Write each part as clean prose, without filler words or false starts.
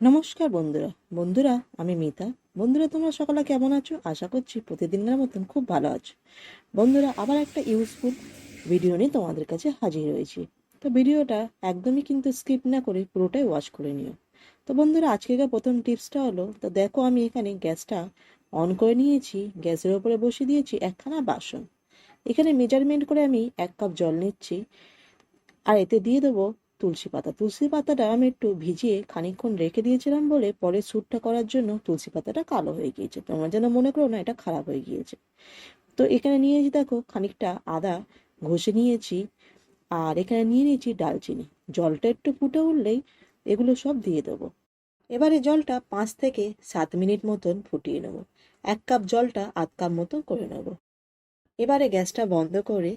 নমস্কার বন্ধুরা বন্ধুরা আমি মিতা। বন্ধুরা তোমরা সকালে কেমন আছো? আশা করছি প্রতিদিনের মতন খুব ভালো আছো। বন্ধুরা আবার একটা ইউজফুল ভিডিও নিয়ে তোমাদের কাছে হাজির হয়েছি। তো ভিডিওটা একদমই কিন্তু স্কিপ না করে পুরোটাই ওয়াচ করে নিও। তো বন্ধুরা আজকের প্রথম টিপসটা হলো, তো দেখো আমি এখানে গ্যাসটা অন করে নিয়েছি, গ্যাসের ওপরে বসিয়ে দিয়েছি একখানা বাসন। এখানে মেজারমেন্ট করে আমি 1 কাপ জল নিচ্ছি, আর এতে দিয়ে দেবো তুলসী পাতা। তুলসী পাতাটা আমি একটু ভিজিয়ে খানিকক্ষণ রেখে দিয়েছিলাম বলে পরে স্যুপটা করার জন্য তুলসী পাতাটা কালো হয়ে গিয়েছে। তোমরা যেন মনে করো না এটা খারাপ হয়ে গিয়েছে। তো এখানে নিয়েছি দেখো খানিকটা আদা ঘষে নিয়েছি, আর এখানে নিয়ে নিয়েছি ডালচিনি। জলটা একটু ফুটে উঠলেই এগুলো সব দিয়ে দেবো। এবারে জলটা 5 থেকে 7 মিনিট মতন ফুটিয়ে নেবো। 1 কাপ জলটা 1/2 কাপ মতো করে নেবো। এবারে গ্যাসটা বন্ধ করে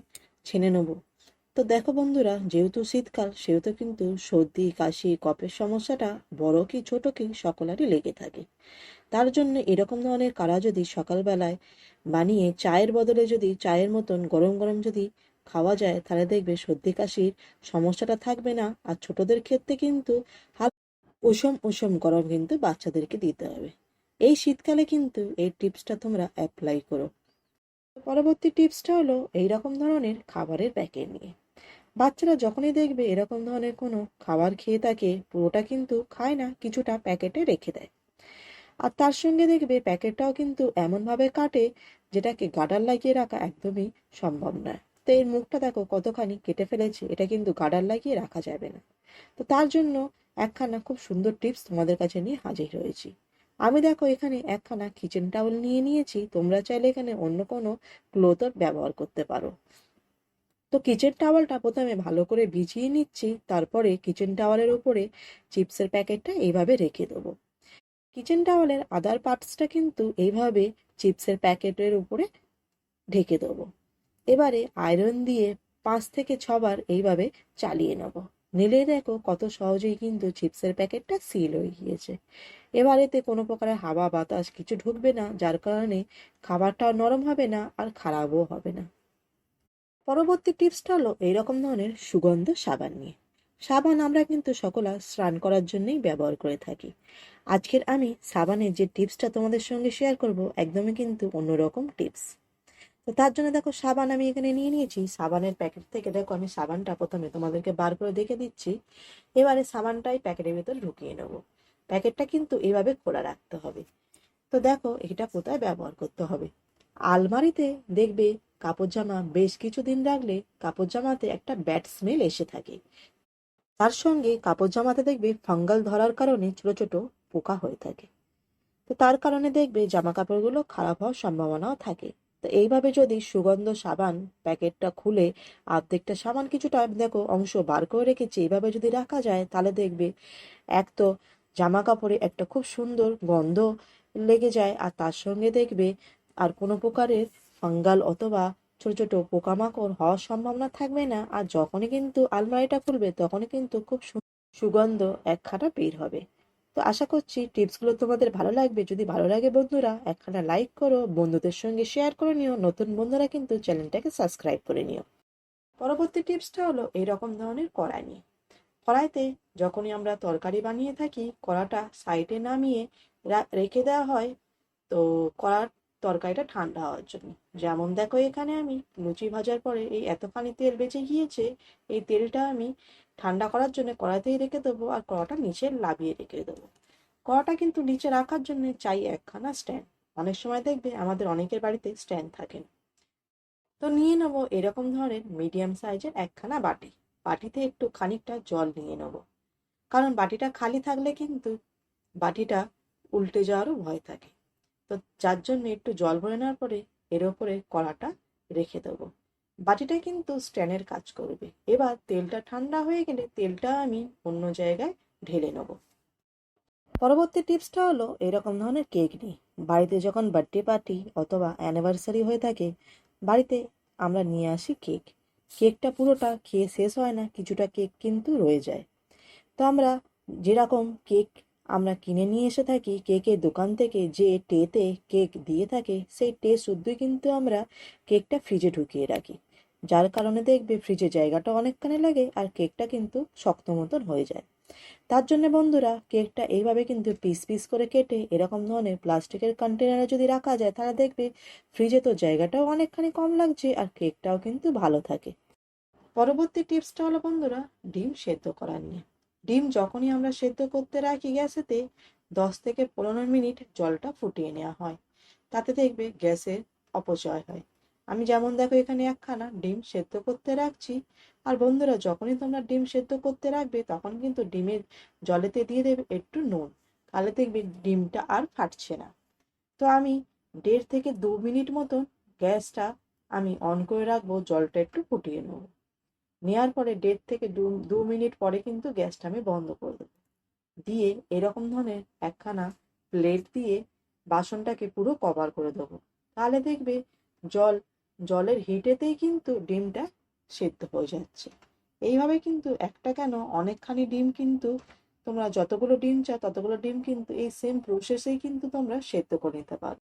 ছেনে নেবো। তো দেখো বন্ধুরা, যেহেতু শীতকাল সেহেতু কিন্তু সর্দি কাশি কফের সমস্যাটা বড় কি ছোট কি সকলেরই লেগে থাকে। তার জন্য এরকম ধরনের কাড়া যদি সকালবেলায় বানিয়ে চায়ের বদলে যদি চায়ের মতন গরম গরম যদি খাওয়া যায়, তাহলে দেখবে সর্দি কাশির সমস্যাটা থাকবে না। আর ছোটদের ক্ষেত্রে কিন্তু উষম উষম গরম কিন্তু বাচ্চাদেরকে দিতে হবে। এই শীতকালে কিন্তু এই টিপসটা তোমরা অ্যাপ্লাই করো। পরবর্তী টিপসটা হলো এইরকম ধরনের খাবারের প্যাকেট নিয়ে। বাচ্চারা যখনই দেখবে এরকম ধরনের কোনো খাবার খেয়ে থাকে, পুরোটা কিন্তু খায় না, কিছুটা প্যাকেটে রেখে দেয়। আর তার সঙ্গে দেখবে প্যাকেটটাও কিন্তু এমনভাবে কাটে যেটাকে গার্ডার লাগিয়ে রাখা একদমই সম্ভব নয়। তো এর মুখটা দেখো কতখানি কেটে ফেলেছে, এটা কিন্তু গার্ডার লাগিয়ে রাখা যাবে না। তো তার জন্য একখানা খুব সুন্দর টিপস তোমাদের কাছে নিয়ে হাজির হয়েছি। আমি দেখো এখানে একখানা কিচেন টাওয়েল নিয়ে নিয়েছি, তোমরা চাইলে এখানে অন্য কোনো ক্লোথও ব্যবহার করতে পারো। তো কিচেন টাওয়ালটা প্রথমে ভালো করে ভিজিয়ে নিচ্ছি, তারপরে কিচেন টাওয়ালের উপরে চিপসের প্যাকেটটা এইভাবে রেখে দেবো। কিচেন টাওয়ালের আদার পার্টসটা কিন্তু এইভাবে চিপসের প্যাকেটের উপরে ঢেকে দেবো। এবারে আয়রন দিয়ে 5 থেকে 6 বার এইভাবে চালিয়ে নেবো। নিলে দেখো কত সহজেই কিন্তু চিপসের প্যাকেটটা সিল হয়ে গিয়েছে। এবার এতে কোনো প্রকারের হাওয়া বাতাস কিছু ঢুকবে না, যার কারণে খাবারটাও নরম হবে না আর খারাপও হবে না। পরবর্তী টিপসটা হলো এইরকম ধরনের সুগন্ধ সাবান নিয়ে। সাবান আমরা কিন্তু সকলে স্নান করার জন্যই ব্যবহার করে থাকি। আজকের আমি সাবানের যে টিপসটা তোমাদের সঙ্গে শেয়ার করব একদমই কিন্তু অন্যরকম টিপস। তো তার জন্য দেখো সাবান আমি এখানে নিয়ে নিয়েছি। সাবানের প্যাকেট থেকে দেখো আমি সাবানটা প্রথমে তোমাদেরকে বার করে দেখে দিচ্ছি। এবারে সাবানটাই প্যাকেটের ভিতরে ঢুকিয়ে নেব। প্যাকেটটা কিন্তু এভাবে খোলা রাখতে হবে। তো দেখো এটা কোথায় ব্যবহার করতে হবে। আলমারিতে দেখবে কাপড় জামা বেশ কিছুদিন রাখলে কাপড় জামাতে একটা ব্যাড স্মেল এসে থাকে। তার সঙ্গে কাপড় জামাতে দেখবে ফাঙ্গাল ধরার কারণে ছোট ছোট পোকা হয়ে থাকে। তো তার কারণে দেখবে জামা কাপড়গুলো খারাপ হওয়ার সম্ভাবনাও থাকে। তো এইভাবে যদি সুগন্ধ সাবান প্যাকেটটা খুলে অর্ধেকটা সাবান কিছুটা দেখো অংশ বার করে রেখেছি, এইভাবে যদি রাখা যায় তাহলে দেখবে এক তো জামা কাপড়ে একটা খুব সুন্দর গন্ধ লেগে যায়, আর তার সঙ্গে দেখবে আর কোনো প্রকারের ফাঙ্গাল অথবা ছোট ছোট পোকামাকড় হওয়ার সম্ভাবনা থাকবে না। আর যখনই কিন্তু আলমারিটা খুলবে তখনই কিন্তু খুব সুগন্ধ একখানা বের হবে। তো আশা করছি টিপসগুলো তোমাদের ভালো লাগবে। যদি ভালো লাগে বন্ধুরা একখানা লাইক করো, বন্ধুদের সঙ্গে শেয়ার করে নিও, নতুন বন্ধুরা কিন্তু চ্যানেলটাকে সাবস্ক্রাইব করে নিও। পরবর্তী টিপসটা হলো এইরকম ধরনের কড়াই নিয়ে। কড়াইতে যখনই আমরা তরকারি বানিয়ে থাকি কড়াটা সাইডে নামিয়ে রেখে দেওয়া হয়, তো কড়ার তরকারিটা ঠান্ডা হওয়ার জন্য। যেমন দেখো এখানে আমি লুচি ভাজার পরে এই এতখানি তেল বেঁচে গিয়েছে, এই তেলটা আমি ঠান্ডা করার জন্য কড়াইতেই রেখে দেবো, আর কড়াটা নিচে নামিয়ে রেখে দেবো। কড়াটা কিন্তু নিচে রাখার জন্য চাই একখানা স্ট্যান্ড। অনেক সময় দেখবে আমাদের অনেকের বাড়িতে স্ট্যান্ড থাকে না। তো নিয়ে নেবো এরকম ধরনের মিডিয়াম সাইজের একখানা বাটি। বাটিতে একটু খানিকটা জল নিয়ে নেবো, কারণ বাটিটা খালি থাকলে কিন্তু বাটিটা উল্টে যাওয়ারও ভয় থাকে। তো যার জন্য একটু জল ভরে নেওয়ার পরে এর ওপরে কড়াটা রেখে দেবো। বাটিটা কিন্তু স্ট্যান্ডের কাজ করবে। এবার তেলটা ঠান্ডা হয়ে গেলে তেলটা আমি অন্য জায়গায় ঢেলে নেব। পরবর্তী টিপসটা হলো এরকম ধরনের কেক নিয়ে। বাড়িতে যখন বার্থডে পার্টি অথবা অ্যানিভার্সারি হয়ে থাকে, বাড়িতে আমরা নিয়ে আসি কেক। কেকটা পুরোটা খেয়ে শেষ হয় না, কিছুটা কেক কিন্তু রয়ে যায়। তো আমরা যেরকম কেক আমরা কিনে নিয়ে এসে থাকি কেকের দোকান থেকে, যে ট্রেতে কেক দিয়ে থাকে সেই ট্রে শুদ্ধই কিন্তু আমরা কেকটা ফ্রিজে ঢুকিয়ে রাখি। যার কারণে দেখবে ফ্রিজে জায়গাটা অনেকখানি লাগে আর কেকটা কিন্তু শক্ত মতন হয়ে যায়। তার জন্য বন্ধুরা কেকটা এইভাবে কিন্তু পিস পিস করে কেটে এরকম ধরনের প্লাস্টিকের কন্টেনারে যদি রাখা যায় তাহলে দেখবে ফ্রিজে তো জায়গাটাও অনেকখানি কম লাগছে আর কেকটাও কিন্তু ভালো থাকে। পরবর্তী টিপসটা হলো বন্ধুরা ডিম সেদ্ধ করার নিয়ে। ডিম যখনই আমরা সেদ্ধ করতে রাখি গ্যাসেতে 10 থেকে 15 মিনিট জলটা ফুটিয়ে নেওয়া হয়, তাতে দেখবে গ্যাসের অপচয় হয়। আমি যেমন দেখো এখানে একখানা ডিম সেদ্ধ করতে রাখছি। আর বন্ধুরা যখনই তোমরা ডিম সেদ্ধ করতে রাখবে তখন কিন্তু ডিমের জলেতে দিয়ে দেবে একটু নুন, তাহলে দেখবে ডিমটা আর ফাটছে না। তো আমি 1.5 থেকে 2 মিনিট মতন গ্যাসটা আমি অন করে রাখবো, জলটা একটু ফুটিয়ে নেবো। নেওয়ার পরে 1.5 থেকে 2 মিনিট পরে কিন্তু গ্যাসটা আমি বন্ধ করে দেবো। দিয়ে এরকম ধরনের একখানা প্লেট দিয়ে বাসনটাকে পুরো কভার করে দেবো। তাহলে দেখবে জলের হিটেতেই কিন্তু ডিমটা সেদ্ধ হয়ে যাচ্ছে। এইভাবে কিন্তু একটা কেন অনেকখানি ডিম কিন্তু তোমরা যতগুলো ডিম চাও ততগুলো ডিম কিন্তু এই সেম প্রসেসেই কিন্তু তোমরা সেদ্ধ করে নিতে পারো।